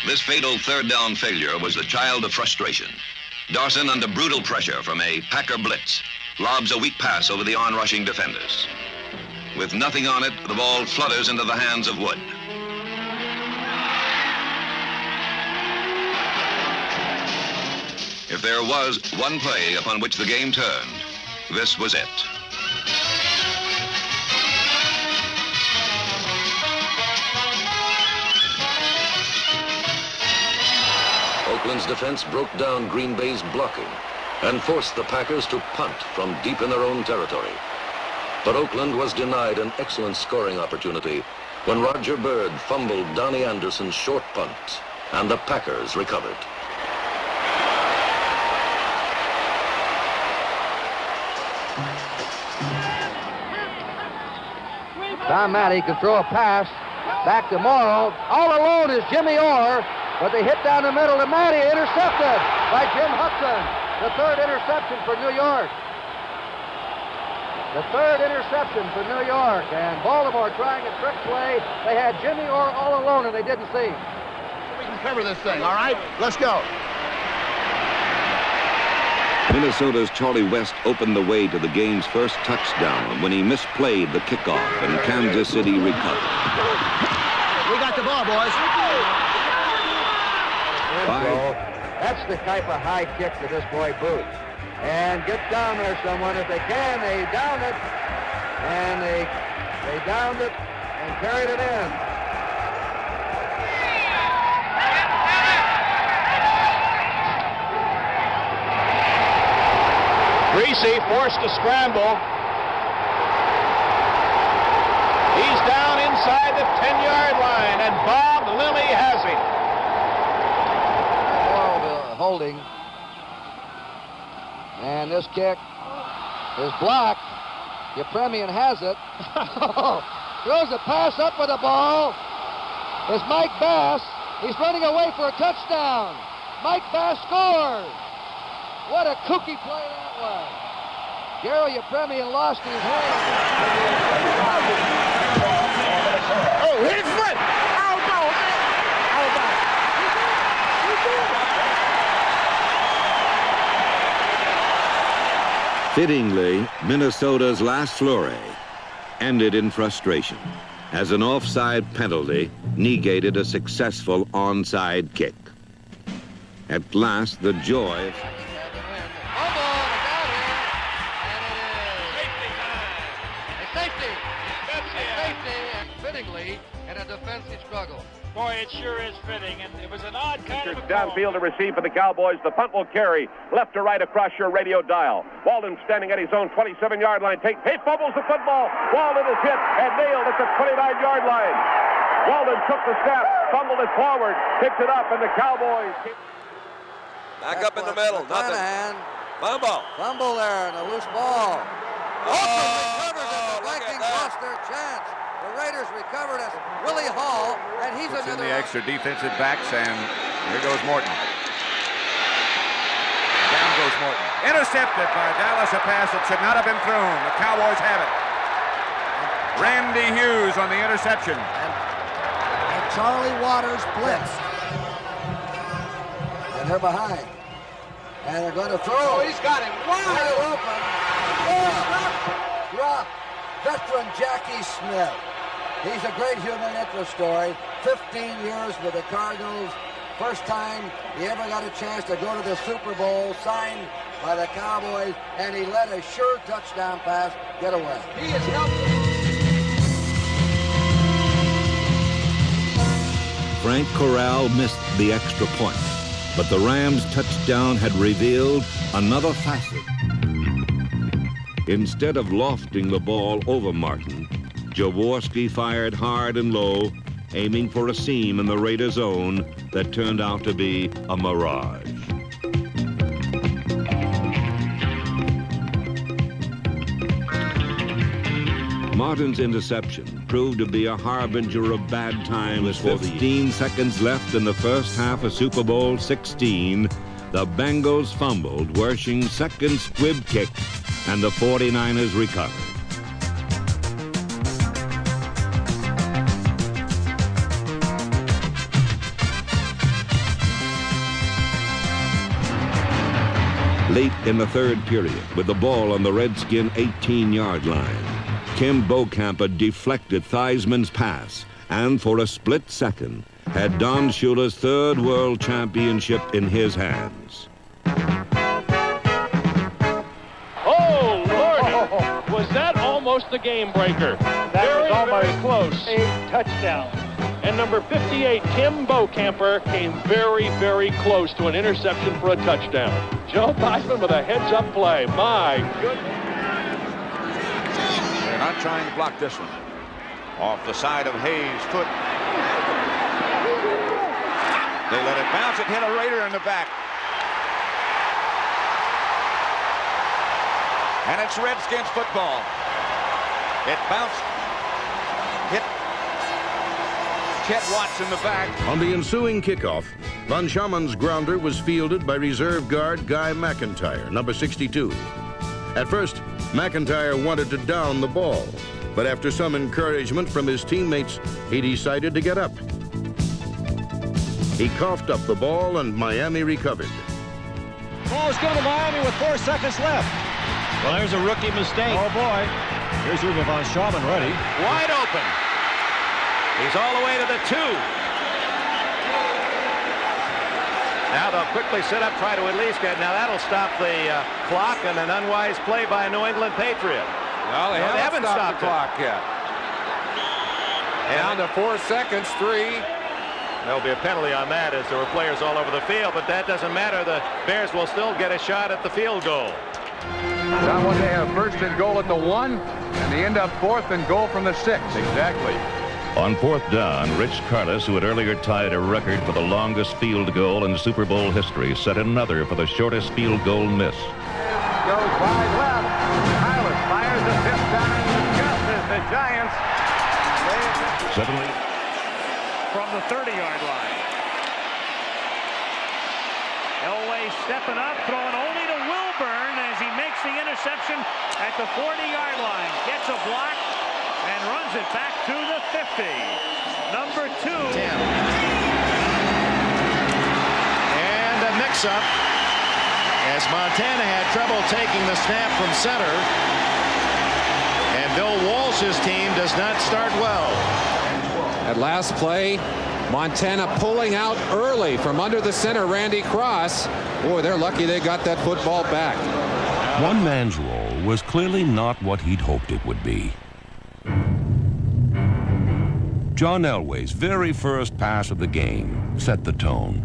This fatal third down failure was the child of frustration. Dawson, under brutal pressure from a Packer blitz, lobs a weak pass over the on-rushing defenders. With nothing on it, the ball flutters into the hands of Wood. If there was one play upon which the game turned, this was it. Oakland's defense broke down Green Bay's blocking and forced the Packers to punt from deep in their own territory. But Oakland was denied an excellent scoring opportunity when Roger Byrd fumbled Donnie Anderson's short punt, and the Packers recovered. Tom Matty can throw a pass back to Morrow. All alone is Jimmy Orr, but they hit down the middle to Matty, intercepted by Jim Hudson. The third interception for New York. The third interception for New York, and Baltimore trying a trick play. They had Jimmy Orr all alone, and they didn't see. We can cover this thing, all right? Let's go. Minnesota's Charlie West opened the way to the game's first touchdown when he misplayed the kickoff and Kansas City recovered. We got the ball, boys. That's the type of high kick that this boy Booth. And get down there, someone. If they can, they down it. And they downed it and carried it in. Greasy forced to scramble. He's down inside the 10-yard line, and Bob Lilly has him. Holding. And this kick is blocked. Yepremian has it. Throws a pass up with the ball. It's Mike Bass. He's running away for a touchdown. Mike Bass scores. What a kooky play that was. Gary Yepremian lost his head. Oh, hit his foot. Oh, no. Oh, no. Fittingly, Minnesota's last flurry ended in frustration as an offside penalty negated a successful onside kick. At last, the joy... Boy, it sure is fitting, and it was an odd kind of a downfield to receive for the Cowboys. The punt will carry left to right across your radio dial. Walden standing at his own 27-yard line. He fumbles the football. Walden is hit and nailed at the 29-yard line. Walden took the snap, fumbled it forward, picked it up, and the Cowboys... Back up in the middle, nothing. Fumble. Fumble there, and a loose ball. Oakland recovers it. The Vikings lost their chance. The Raiders recovered as Willie Hall, and he's Puts another... in the extra defensive backs, and here goes Morton. Down goes Morton. Intercepted by Dallas, a pass that should not have been thrown. The Cowboys have it. Randy Hughes on the interception. And Charlie Waters blitzed. And they're behind. And they're going to throw. Oh, he's got him wide open. Drop. Veteran Jackie Smith. He's a great human interest story. 15 years with the Cardinals. First time he ever got a chance to go to the Super Bowl, signed by the Cowboys, and he let a sure touchdown pass get away. He is helping. Frank Corral missed the extra point, but the Rams' touchdown had revealed another facet. Instead of lofting the ball over Martin, Jaworski fired hard and low, aiming for a seam in the Raiders' zone that turned out to be a mirage. Martin's interception proved to be a harbinger of bad times. With 15 seconds left in the first half of Super Bowl XVI, the Bengals fumbled Wersching's second squib kick, and the 49ers recovered. Late in the third period, with the ball on the Redskin 18-yard line, Kim Beaucamp deflected Theismann's pass and for a split second had Don Shula's third world championship in his hands. Oh, Lordy! Was that almost the game breaker? That was almost very close. A touchdown. And number 58, Kim Beaucamp, came very, very close to an interception for a touchdown. Joe Theismann with a heads-up play. My goodness. They're not trying to block this one. Off the side of Hayes' foot. They let it bounce. It hit a Raider in the back. And it's Redskins football. It bounced. Hit Chet Watts in the back. On the ensuing kickoff, Von Schauman's grounder was fielded by reserve guard Guy McIntyre, number 62. At first, McIntyre wanted to down the ball, but after some encouragement from his teammates, he decided to get up. He coughed up the ball and Miami recovered. Ball's going to Miami with 4 seconds left. Well, there's a rookie mistake. Oh, boy. Here's Ruben Von Schauman ready. Wide open. He's all the way to the 2. Now they'll quickly sit up, try to at least get. Now that'll stop the clock and an unwise play by a New England Patriot. Well, they haven't stopped the clock yet. Down to 4 seconds, 3. There'll be a penalty on that as there were players all over the field, but that doesn't matter. The Bears will still get a shot at the field goal. Now when they have first and goal at the 1, and they end up fourth and goal from the 6. Exactly. On fourth down, Rich Carlos, who had earlier tied a record for the longest field goal in Super Bowl history, set another for the shortest field goal miss. Goes wide left. Carlos fires the 5th time just as the Giants. Suddenly, From the 30-yard line. Elway stepping up, throwing only to Wilburn as he makes the interception at the 40-yard line. Gets a block and runs it back to the 50. Number 2. And a mix-up as Montana had trouble taking the snap from center. And Bill Walsh's team does not start well. At last play, Montana pulling out early from under the center, Randy Cross. Boy, they're lucky they got that football back. One man's role was clearly not what he'd hoped it would be. John Elway's very first pass of the game set the tone.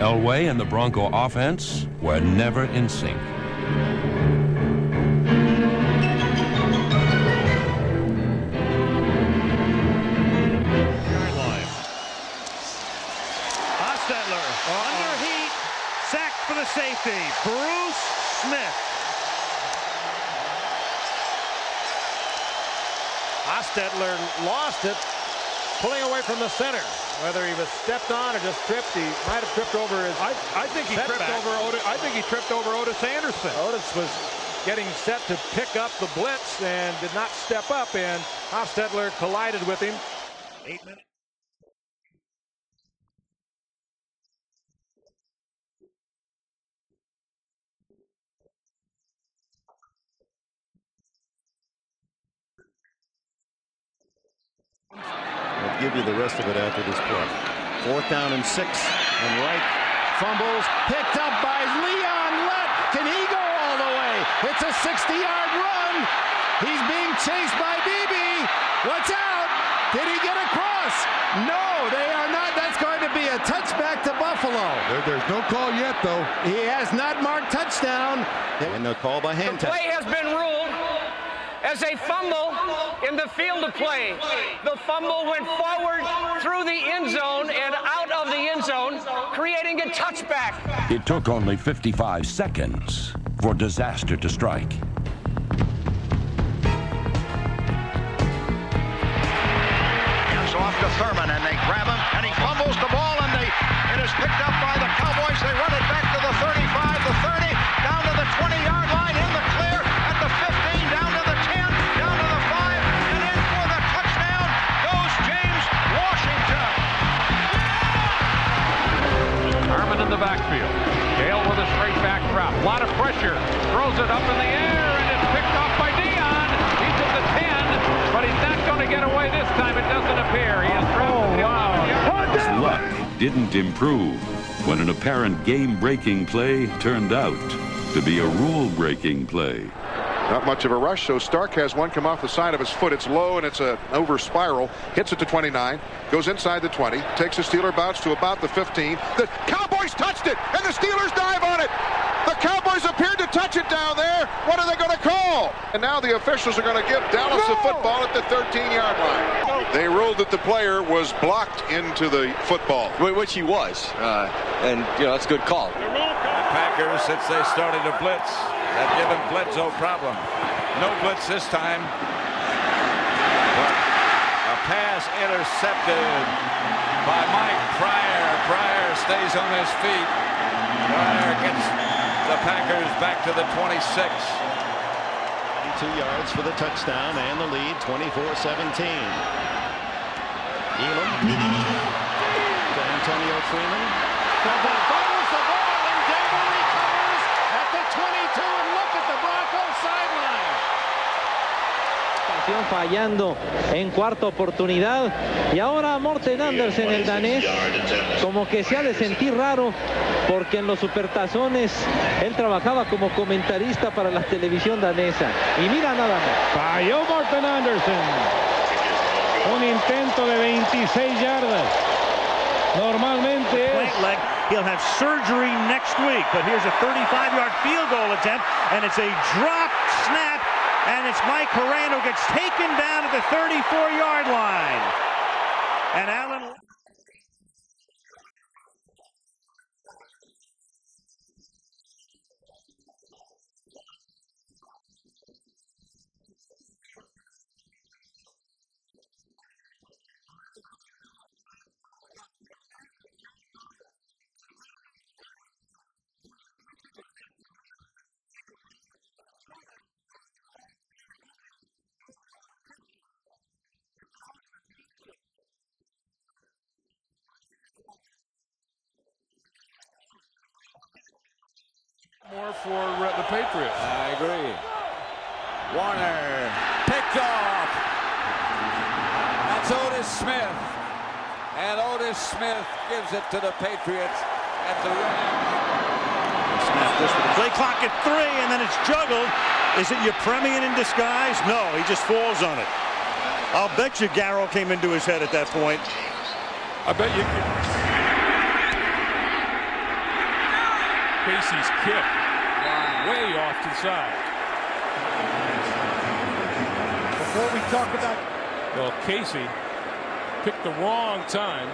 Elway and the Bronco offense were never in sync. Under heat, sacked for the safety, Bruce Smith. Hostetler lost it, pulling away from the center. Whether he was stepped on or just tripped, he might have tripped over his. I think he tripped over Otis. I think he tripped over Otis Anderson. Otis was getting set to pick up the blitz and did not step up, and Hostetler collided with him. 8 minutes. I'll give you the rest of it after this play. 4th down and 6, and Wright fumbles, picked up by Leon Lett. Can he go all the way? It's a 60-yard run. He's being chased by Beebe. What's out? Did he get across? No, they are not. That's going to be a touchback to Buffalo. There's no call yet, though. He has not marked touchdown. And the call by hand. The play has been ruled as a fumble in the field of play. The fumble went forward through the end zone and out of the end zone, creating a touchback. It took only 55 seconds for disaster to strike. Hands off to Thurman, and they grab him, and he fumbles the ball, and it is picked up by They run it back to the 35, the 30, down to the 20-yard line, in the clear, at the 15, down to the 10, down to the 5, and in for the touchdown goes James Washington. Harmon in the backfield. Gale with a straight back drop. A lot of pressure. Throws it up in the air, and it's picked off by Dion. He's at the 10, but he's not going to get away this time. It doesn't appear. He is dropped to the 11-yard. His luck didn't improve when an apparent game-breaking play turned out to be a rule-breaking play. Not much of a rush, so Stark has one come off the side of his foot. It's low and it's an over spiral. Hits it to 29, goes inside the 20, takes a Steeler bounce to about the 15. The Cowboys touched it, and the Steelers dive on it. The Cowboys appeared to touch it down there. What are they going to call? And now the officials are going to give Dallas the football at the 13-yard line. They ruled that the player was blocked into the football. Which he was, and that's a good call. The Packers, since they started to blitz, have given Bledsoe problem. No blitz this time. But a pass intercepted by Mike Pryor. Pryor stays on his feet. Pryor gets the Packers back to the 26. 2 yards for the touchdown and the lead, 24-17. Elam to Antonio Freeman. Fumbles the ball, and Denver recovers at the 22, and look at the Broncos sideline. Fallando en cuarta oportunidad, y ahora Morten Andersen, el danés, como que se ha de sentir raro, porque en los supertazones él trabajaba como comentarista para la televisión danesa, y mira nada más. Falló Morten Andersen, un intento de 26 yardas. Normalmente es... He'll have surgery next week, but here's a 35-yard field goal attempt, and it's a drop snap, and it's Mike Horan who gets taken down at the 34-yard line. And Allen... More for the Patriots. I agree. Warner picked off. That's Otis Smith. And Otis Smith gives it to the Patriots at the rim. Snap this with the play clock at 3, and then it's juggled. Is it Yepremian in disguise? No, he just falls on it. I'll bet you Garrow came into his head at that point. I bet you. Casey's kick. Way off to the side. Before we talk about... Well, Casey picked the wrong time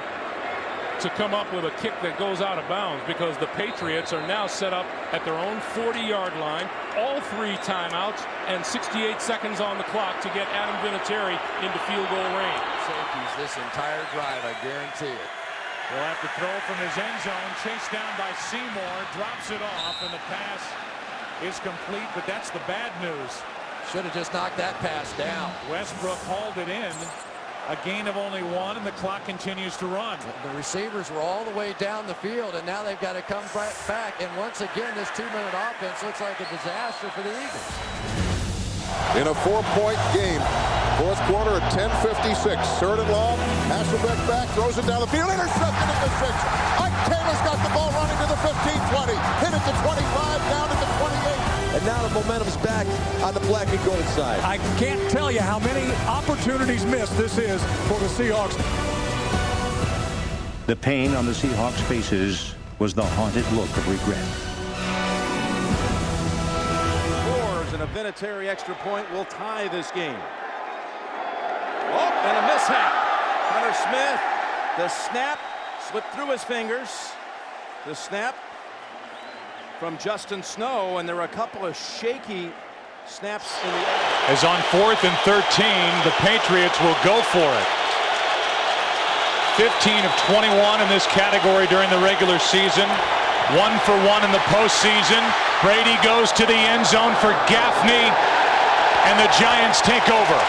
to come up with a kick that goes out of bounds, because the Patriots are now set up at their own 40-yard line, all 3 timeouts, and 68 seconds on the clock to get Adam Vinatieri into field goal range. Safeties this entire drive, I guarantee it. Will have to throw from his end zone, chased down by Seymour, drops it off, and the pass is complete, but that's the bad news. Should have just knocked that pass down. Westbrook hauled it in. A gain of only 1, and the clock continues to run. The receivers were all the way down the field, and now they've got to come back. And once again, this 2-minute offense looks like a disaster for the Eagles. In a 4-point game, fourth quarter at 10:56. 3rd and long. Hasselbeck back, throws it down the field, intercepted at the 6. Ike Taylor's got the ball running to the 15-20. Hit it to 25, down at the 28. And now the momentum's back on the black and gold side. I can't tell you how many opportunities missed this is for the Seahawks. The pain on the Seahawks' faces was the haunted look of regret. And a Vinatieri extra point will tie this game. Oh, and a mishap. Hunter Smith, the snap slipped through his fingers. The snap from Justin Snow, and there are a couple of shaky snaps in the air. As on 4th and 13, the Patriots will go for it. 15 of 21 in this category during the regular season. 1 for 1 in the postseason. Brady goes to the end zone for Gaffney, and the Giants take over.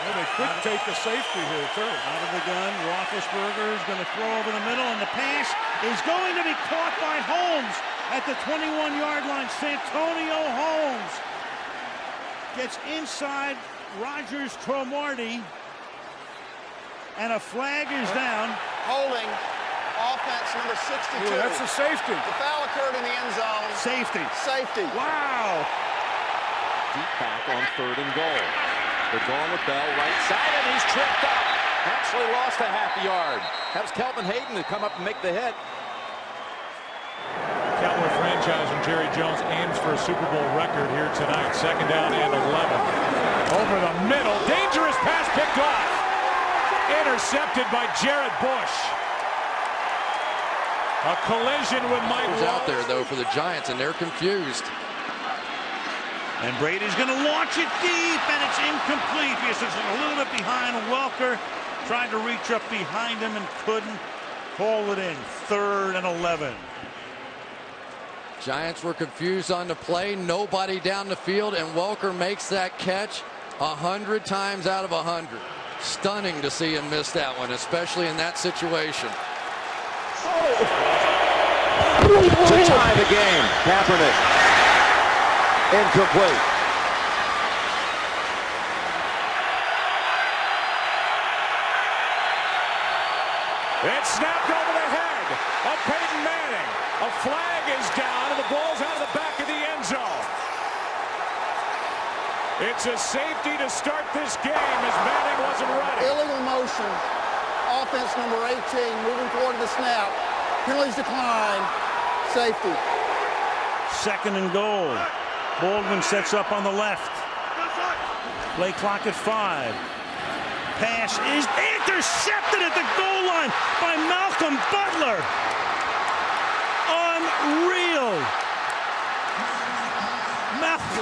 Well, they could take the safety here, too. Out of the gun, Roethlisberger is going to throw over the middle, and the pass is going to be caught by Holmes at the 21-yard line. Santonio Holmes gets inside Rogers Cromartie, and a flag is down. Holding offense number 62. Ooh, that's a safety. The foul occurred in the end zone. Safety. Safety. Wow. Deep back on 3rd and goal. They're going with Bell right side, and he's tripped up. Actually lost a half a yard. That was Kelvin Hayden to come up and make the hit. Cowboy franchise and Jerry Jones aims for a Super Bowl record here tonight. 2nd down and 11. Over the middle. Dangerous pass picked off. Intercepted by Jared Bush. A collision with Mike Wallace out there, though, for the Giants, and they're confused. And Brady's going to launch it deep, and it's incomplete because it's a little bit behind. Welker tried to reach up behind him and couldn't haul it in. 3rd and 11. Giants were confused on the play. Nobody down the field, and Welker makes that catch 100 times out of 100. Stunning to see him miss that one, especially in that situation. To tie the game, Kaepernick. Incomplete. It's snapped over the head of Peyton Manning. A flag is down, and the ball's out of the back of the end zone. It's a safety to start this game as Manning wasn't ready. Illegal motion. Offense number 18 moving toward the snap. Penalties decline. Safety. 2nd and goal. Baldwin sets up on the left. Play clock at 5. Pass is intercepted at the goal line by Malcolm Butler. Unreal.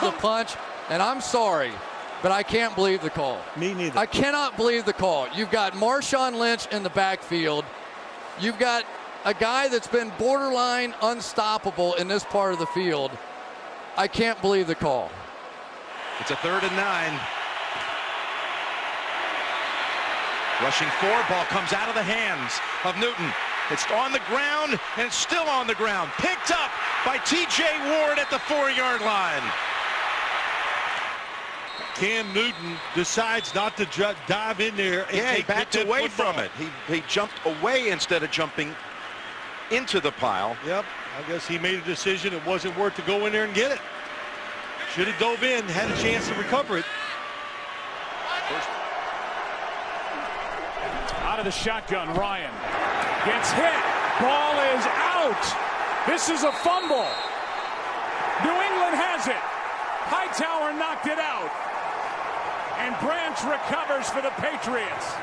The punch, and I'm sorry, but I can't believe the call. Me neither. I cannot believe the call. You've got Marshawn Lynch in the backfield. You've got a guy that's been borderline unstoppable in this part of the field. I can't believe the call. It's a 3rd and 9. Rushing 4, ball comes out of the hands of Newton. It's on the ground, and it's still on the ground. Picked up by T.J. Ward at the 4-yard line. Cam Newton decides not to dive in there. And he backed away from it. He jumped away instead of jumping into the pile. Yep, I guess he made a decision it wasn't worth to go in there and get it. Should have dove in, had a chance to recover it. Out of the shotgun, Ryan gets hit. Ball is out. This is a fumble. New England has it. Hightower knocked it out. And Branch recovers for the Patriots.